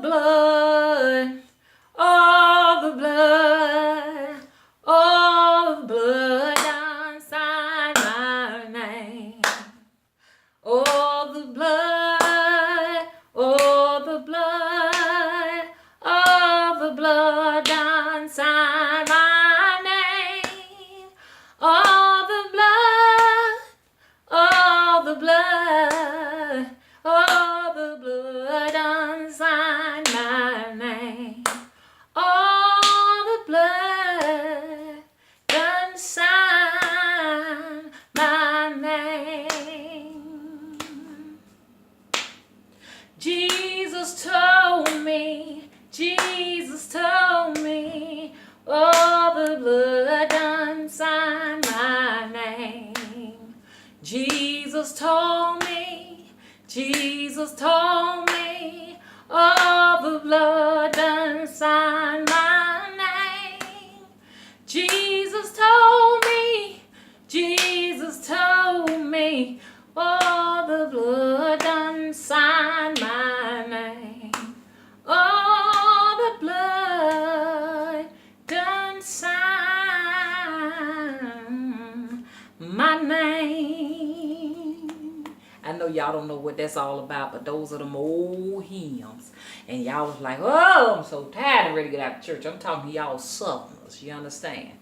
blood, all the blood, all the blood done sign my name. All the blood, all the blood, all the blood done sign my name. All the blood, all the blood, all the blood done sign my name. All the blood done sign my name. Jesus told me, Jesus told me, all the blood done sign my name. Jesus told me, Jesus told me, all the blood done sign my name. Jesus told me, Jesus told me, all the blood done sign my name. All the blood done sign my name. I know y'all don't know what that's all about, but those are them old hymns. And y'all was like, oh, I'm so tired and ready to get out of church. I'm talking to y'all Southerners, you understand?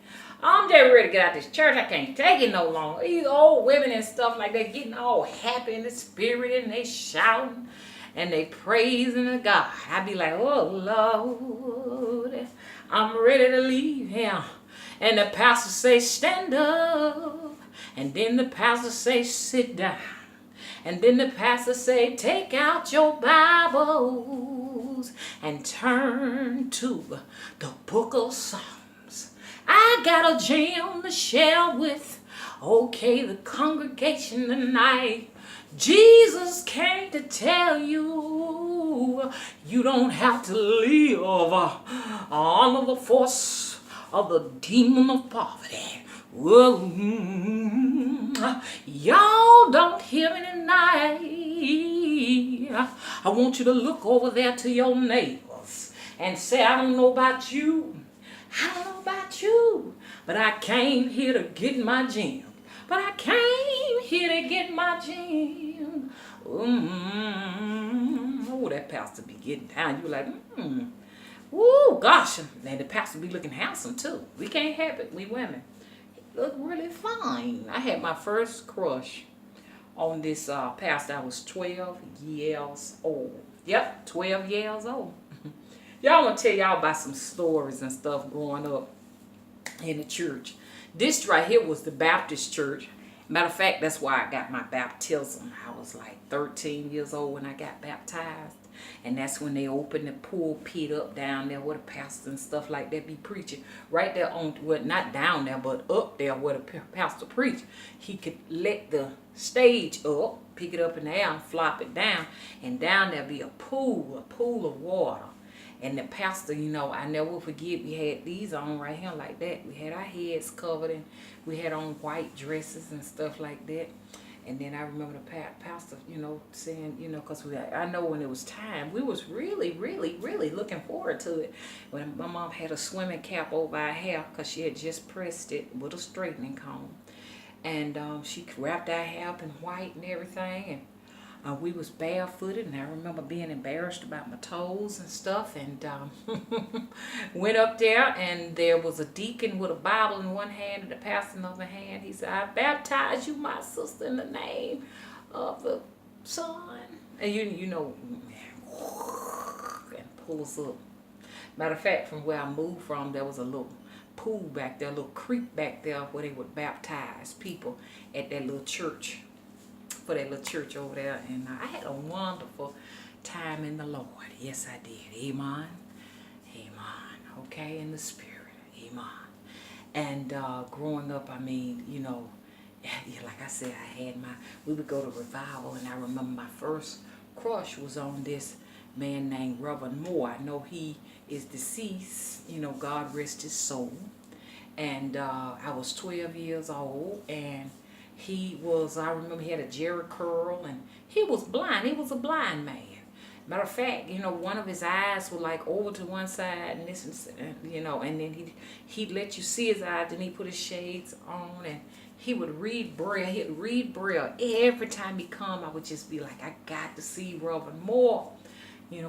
I'm just ready to get out of this church. I can't take it no longer. These old women and stuff like that getting all happy in the spirit and they shouting and they praising the God. I be like, oh, Lord, I'm ready to leave here. And the pastor say, stand up. And then the pastor say, sit down. And then the pastor say, take out your Bibles and turn to the book of Psalms. I got a jam to share with, okay, the congregation tonight. Jesus came to tell you, you don't have to live under the force of the demon of poverty. Whoa. Y'all don't hear me tonight. I want you to look over there to your neighbors and say, I don't know about you. I don't know about you. But I came here to get my gem. But I came here to get my gem. Oh, that pastor be getting down. You like, Ooh, gosh. And the pastor be looking handsome too. We can't help it. We women. Look really fine. I had my first crush on this pastor. I was 12 years old. Yep, 12 years old. Y'all want to tell y'all about some stories and stuff growing up in the church. This right here was the Baptist church. Matter of fact, that's why I got my baptism. I was like 13 years old when I got baptized. And that's when they opened the pulpit up down there where the pastor and stuff like that be preaching. Right there on, well, not down there, but up there where the pastor preached. He could let the stage up, pick it up in the air and flop it down. And down there be a pool of water. And the pastor, you know, I never will forget, we had these on right here like that. We had our heads covered and we had on white dresses and stuff like that. And then I remember the pastor, you know, saying, you know, because I know when it was time, we was really, really, really looking forward to it. When my mom had a swimming cap over our hair because she had just pressed it with a straightening comb. And she wrapped our hair up in white and everything. And we was barefooted, and I remember being embarrassed about my toes and stuff, and went up there, and there was a deacon with a Bible in one hand and the pastor in the other hand. He said, I baptize you, my sister, in the name of the Son. And you know, and pulls up. Matter of fact, from where I moved from, there was a little pool back there, a little creek back there where they would baptize people at that little church. For that little church over there, and I had a wonderful time in the Lord. Yes, I did. Amen. Amen. Okay, in the spirit. Amen. And growing up, I mean, you know, like I said, we would go to revival, and I remember my first crush was on this man named Reverend Moore. I know he is deceased, you know, God rest his soul. And I was 12 years old, and I remember he had a jerry curl, and he was blind. He was a blind man. Matter of fact, one of his eyes were like over to one side and this, and then he'd let you see his eyes. Then he put his shades on and he would read Braille. He'd read Braille every time he come. I would just be like, I got to see Reverend Moore.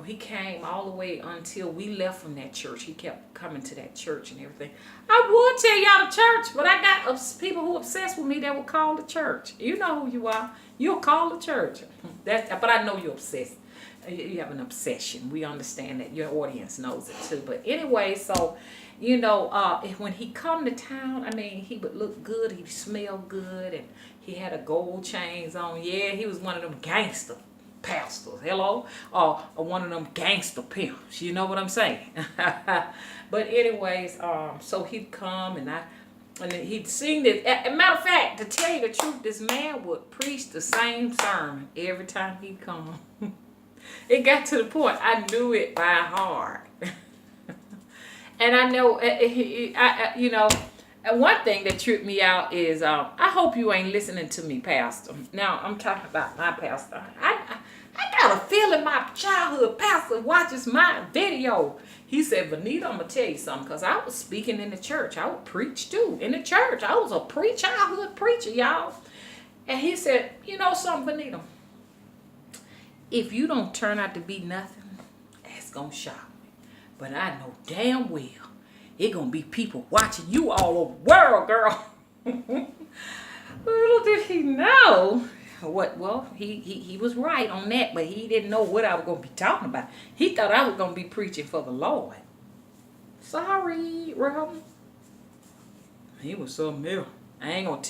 He came all the way until we left from that church. He kept coming to that church and everything. I would tell y'all the church, but I got people who obsessed with me that will call the church. You know who you are. You'll call the church. But I know you're obsessed. You have an obsession. We understand that. Your audience knows it too. But anyway, so, when he come to town, I mean, he would look good. He'd smell good. And he had a gold chains on. Yeah, he was one of them gangster pastors, hello, or one of them gangster pimps, you know what I'm saying? But anyways, so he'd come and then he'd sing this. Matter of fact, to tell you the truth, this man would preach the same sermon every time he'd come. It got to the point I knew it by heart. And I know, one thing that tripped me out is, I hope you ain't listening to me, Pastor. Now, I'm talking about my pastor. I got a feeling my childhood pastor watches my video. He said, Vanita, I'm going to tell you something, because I was speaking in the church. I would preach, too, in the church. I was a childhood preacher, y'all. And he said, you know something, Vanita? If you don't turn out to be nothing, that's going to shock me. But I know damn well it's going to be people watching you all over the world, girl. Little did he know what. Well, he was right on that, but he didn't know what I was going to be talking about. He thought I was going to be preaching for the Lord. Sorry, Reverend. He was something else. I ain't going to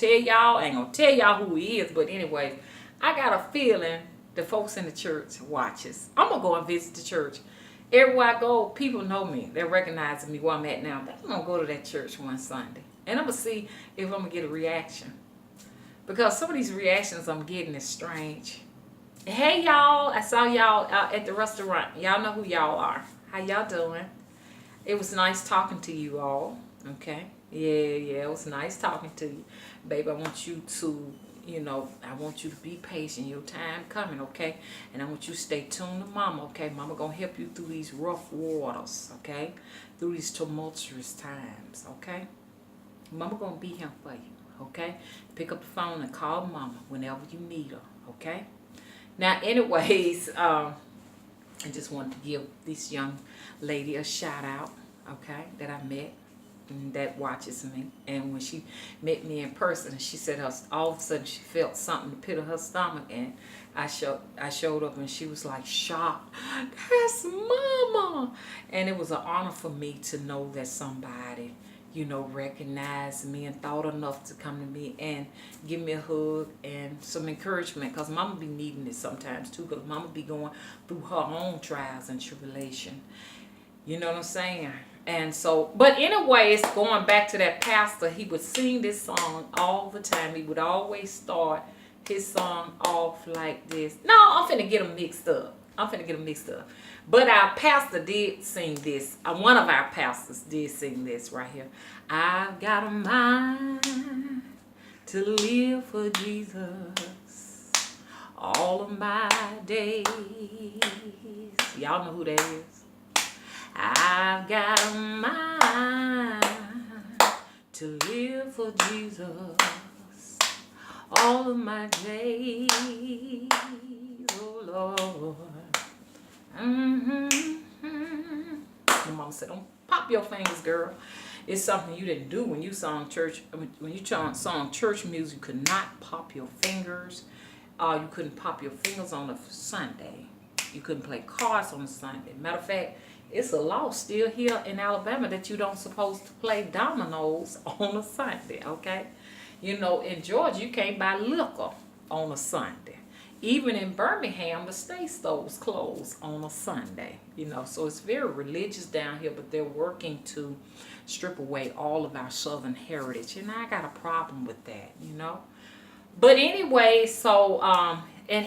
tell y'all who he is, but anyway, I got a feeling the folks in the church watches. I'm going to go and visit the church. Everywhere I go, people know me. They're recognizing me where I'm at now. I'm going to go to that church one Sunday. And I'm going to see if I'm going to get a reaction. Because some of these reactions I'm getting is strange. Hey, y'all. I saw y'all out at the restaurant. Y'all know who y'all are. How y'all doing? It was nice talking to you all. Okay? Yeah, it was nice talking to you. Babe, I want you to... I want you to be patient. Your time coming, okay? And I want you to stay tuned to Mama, okay? Mama gonna help you through these rough waters, okay? Through these tumultuous times, okay? Mama gonna be here for you, okay? Pick up the phone and call Mama whenever you need her, okay? Now, anyways, I just wanted to give this young lady a shout out, okay? That I met. That watches me, and when she met me in person, she said all of a sudden she felt something in the pit of her stomach, and I showed up, and she was like shocked. That's Mama, and it was an honor for me to know that somebody recognized me and thought enough to come to me and give me a hug and some encouragement, because Mama be needing it sometimes too, because Mama be going through her own trials and tribulation. You know what I'm saying? And so, but anyways, going back to that pastor, he would sing this song all the time. He would always start his song off like this. No, I'm finna get them mixed up. But our pastor did sing this. One of our pastors did sing this right here. I've got a mind to live for Jesus all of my days. Y'all know who that is. I've got a mind to live for Jesus all of my days, oh Lord. My mama said, don't pop your fingers, girl. It's something you didn't do when you sung church. When you sung church music, you could not pop your fingers. You couldn't pop your fingers on a Sunday. You couldn't play cards on a Sunday. Matter of fact, it's a law still here in Alabama that you don't supposed to play dominoes on a Sunday, okay? In Georgia, you can't buy liquor on a Sunday. Even in Birmingham, the state stores close on a Sunday, So it's very religious down here, but they're working to strip away all of our Southern heritage. And I got a problem with that, But anyway, so... and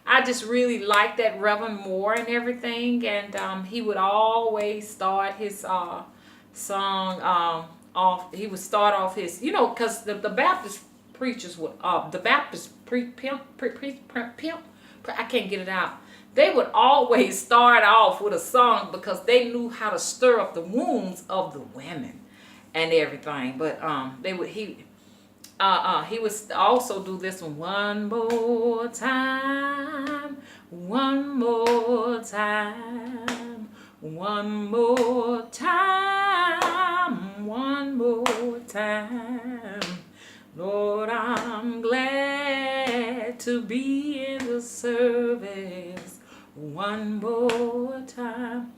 I just really liked that Reverend Moore and everything, and he would always start his song off. He would start off his, because the Baptist preachers would, the Baptist pimp. I can't get it out. They would always start off with a song because they knew how to stir up the wounds of the women and everything. But he would also do this one more time, one more time, one more time, one more time. Lord, I'm glad to be in the service one more time.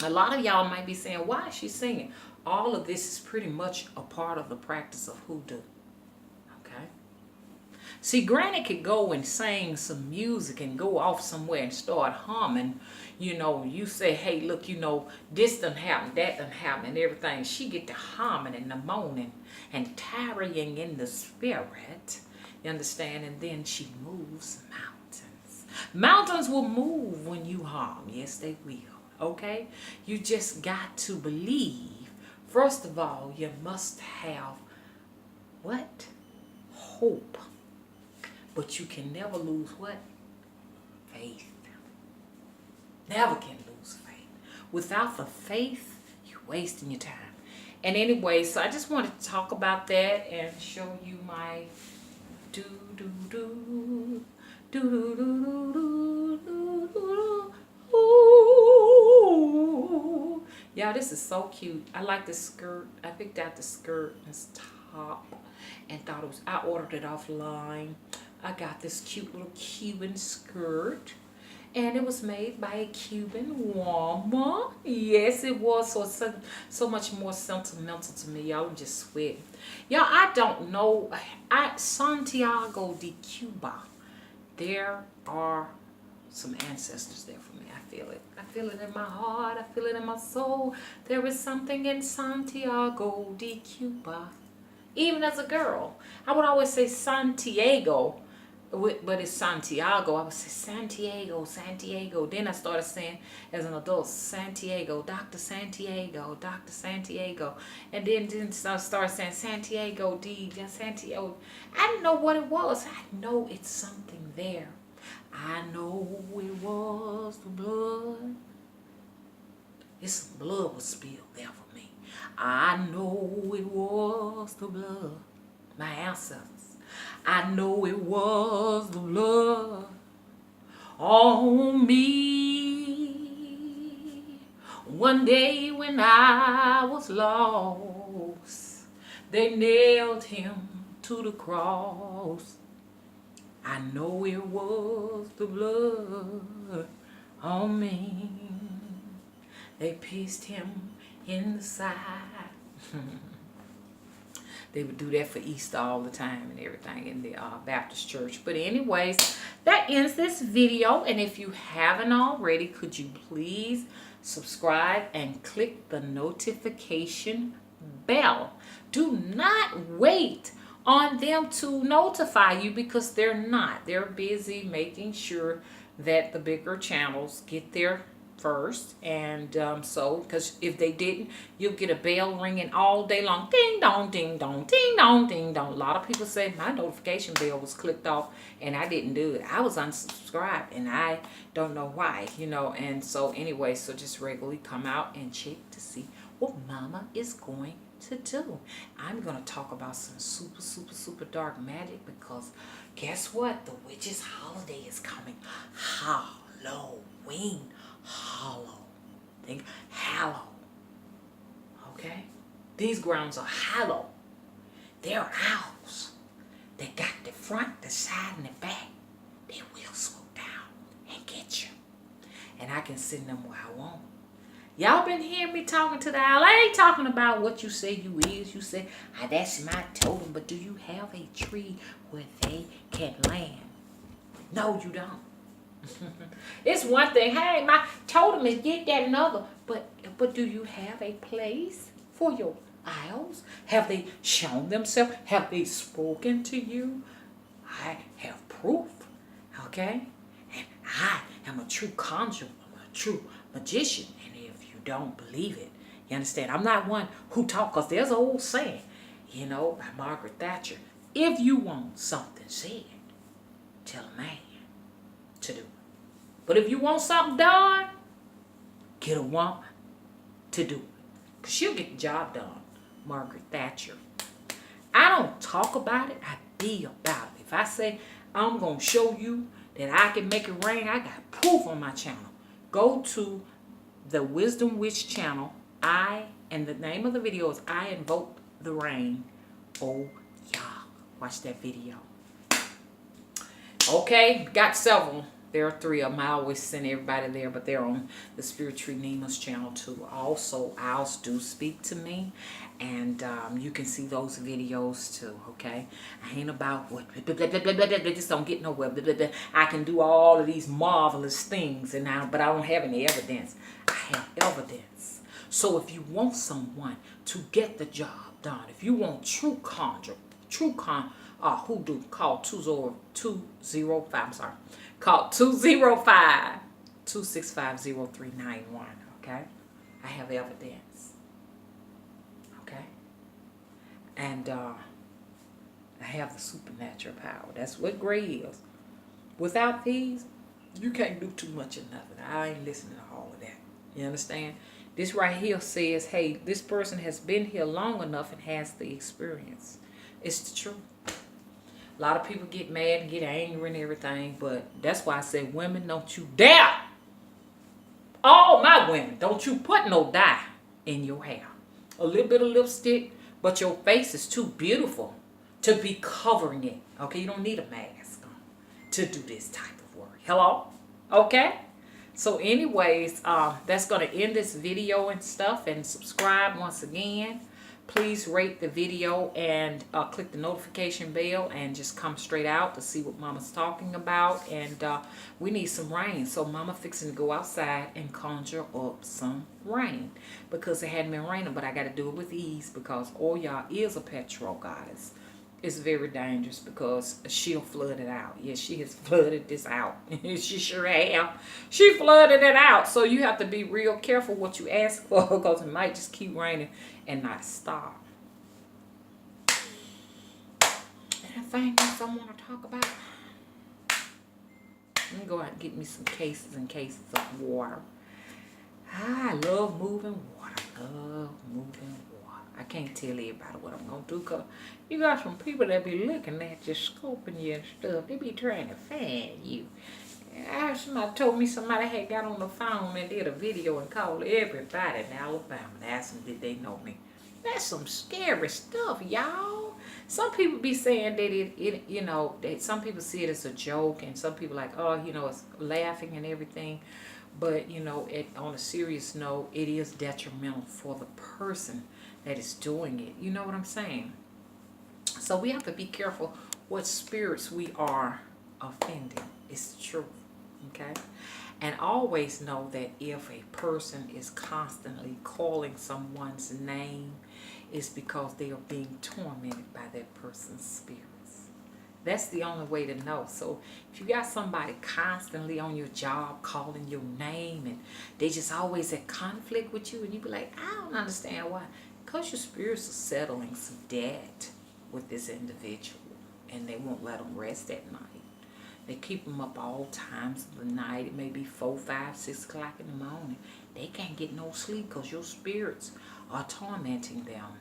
A lot of y'all might be saying, why is she singing? All of this is pretty much a part of the practice of hoodoo. Okay? See, Granny could go and sing some music and go off somewhere and start humming. You know, you say, hey, look, you know, this done happen, that done happen, and everything. She get to humming and the moaning and tarrying in the spirit. You understand? And then she moves mountains. Mountains will move when you hum. Yes, they will. Okay? You just got to believe. First of all, you must have what? Hope. But you can never lose what? Faith. Never can lose faith. Without the faith, you're wasting your time. And anyway, so I just wanted to talk about that and show you my do do do do do do do do do. Ooh. Y'all, this is so cute. I like this skirt. I picked out the skirt, this top, and thought it was, I ordered it offline. I got this cute little Cuban skirt, and it was made by a Cuban woman. Yes, it was. So much more sentimental to me. Y'all, I'm just sweating. Y'all, I don't know. Santiago de Cuba. There are some ancestors there for me. I feel it. I feel it in my heart. I feel it in my soul. There is something in Santiago de Cuba. Even as a girl, I would always say Santiago, but it's Santiago. I would say Santiago, Santiago. Then I started saying, as an adult, Santiago, Dr. Santiago, Dr. Santiago. And then I started saying Santiago D, Santiago. I didn't know what it was. I know it's something there. I know it was the blood. It's blood was spilled there for me. I know it was the blood. My ancestors. I know it was the blood on me. One day when I was lost, they nailed him to the cross. I know it was the blood on me. They pierced him in the side. They would do that for Easter all the time and everything in the Baptist church. But anyways, that ends this video. And if you haven't already, could you please subscribe and click the notification bell. Do not wait on them to notify you because they're not. They're busy making sure that the bigger channels get there first, and so because if they didn't, you'll get a bell ringing all day long, ding dong, ding dong, ding dong, ding dong. A lot of people say my notification bell was clicked off and I didn't do it. I was unsubscribed and I don't know why, you know. And so anyway, so just regularly come out and check to see what mama is going to do. I'm gonna talk about some super dark magic because guess what, the witches holiday is coming. Halloween. Hollow. Think hallow. Okay? These grounds are hallow. They're owls. They got the front, the side, and the back. They will swoop down and get you. And I can send them where I want. Y'all been hearing me talking to the owl. I ain't talking about what you say you is. You say, that's my totem. But do you have a tree where they can land? No, you don't. It's one thing, hey, my totem is get that another, but do you have a place for your owls? Have they shown themselves? Have they spoken to you? I have proof, okay? And I am a true conjurer, I'm a true magician, and if you don't believe it, you understand, I'm not one who talk, because there's an old saying, you know, by Margaret Thatcher, if you want something said, tell a man to do it. But if you want something done, get a woman to do it. Because she'll get the job done. Margaret Thatcher. I don't talk about it. I be about it. If I say I'm going to show you that I can make it rain, I got proof on my channel. Go to the Wisdom Witch channel. And the name of the video is I Invoke the Rain. Oh, yeah. Watch that video. Okay, got several. There are 3 of them. I always send everybody there, but they're on the Spirit Tree Nema's channel too. Also, owls do speak to me, and you can see those videos too, okay? I ain't about what, blah, blah, blah, blah, blah, blah, just don't get nowhere. Blah, blah, blah. I can do all of these marvelous things, but I don't have any evidence. I have evidence. So if you want someone to get the job done, if you want true hoodoo, call 205, I'm sorry. Call 205-265-0391, okay? I have evidence, okay? And I have the supernatural power. That's what gray is. Without these, you can't do too much of nothing. I ain't listening to all of that. You understand? This right here says, hey, this person has been here long enough and has the experience. It's the truth. A lot of people get mad and get angry and everything, but that's why I say, women, don't you dare. All my women, don't you put no dye in your hair. A little bit of lipstick, but your face is too beautiful to be covering it. Okay, you don't need a mask on to do this type of work. Hello? Okay? So anyways, that's going to end this video and stuff. And subscribe once again. Please rate the video and click the notification bell and just come straight out to see what Mama's talking about. And we need some rain. So Mama fixing to go outside and conjure up some rain. Because it hadn't been raining, but I got to do it with ease because Oya is a petrol goddess. It's very dangerous because she'll flood it out. Yes, she has flooded this out. She sure have. She flooded it out. So you have to be real careful what you ask for because it might just keep raining and not stop. Anything else I want to talk about? Let me go out and get me some cases and cases of water. I love moving water. Love moving water. I can't tell everybody what I'm going to do because you got some people that be looking at you, scoping you and stuff. They be trying to find you. Somebody told me somebody had got on the phone and did a video and called everybody in Alabama and asked them did they know me. That's some scary stuff, y'all. Some people be saying that that some people see it as a joke and some people like, oh, it's laughing and everything. But, on a serious note, it is detrimental for the person that is doing it. You know what I'm saying? So we have to be careful what spirits we are offending. It's the truth, okay? And always know that if a person is constantly calling someone's name, it's because they are being tormented by that person's spirits. That's the only way to know. So if you got somebody constantly on your job calling your name and they just always at conflict with you and you be like, I don't understand why. Because your spirits are settling some debt with this individual and they won't let them rest at night. They keep them up all times of the night. It may be 4, 5, 6 o'clock in the morning. They can't get no sleep because your spirits are tormenting them.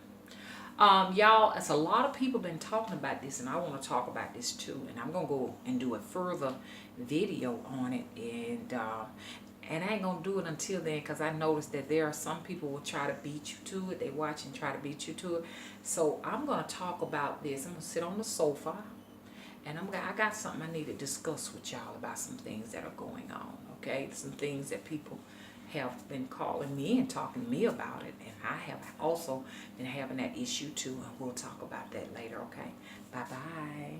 Y'all, it's a lot of people been talking about this and I want to talk about this too. And I'm going to go and do a further video on it. And I ain't going to do it until then because I noticed that there are some people will try to beat you to it. They watch and try to beat you to it. So I'm going to talk about this. I'm going to sit on the sofa. And I got something I need to discuss with y'all about some things that are going on, okay? Some things that people have been calling me and talking to me about it. And I have also been having that issue too. And we'll talk about that later, okay? Bye-bye.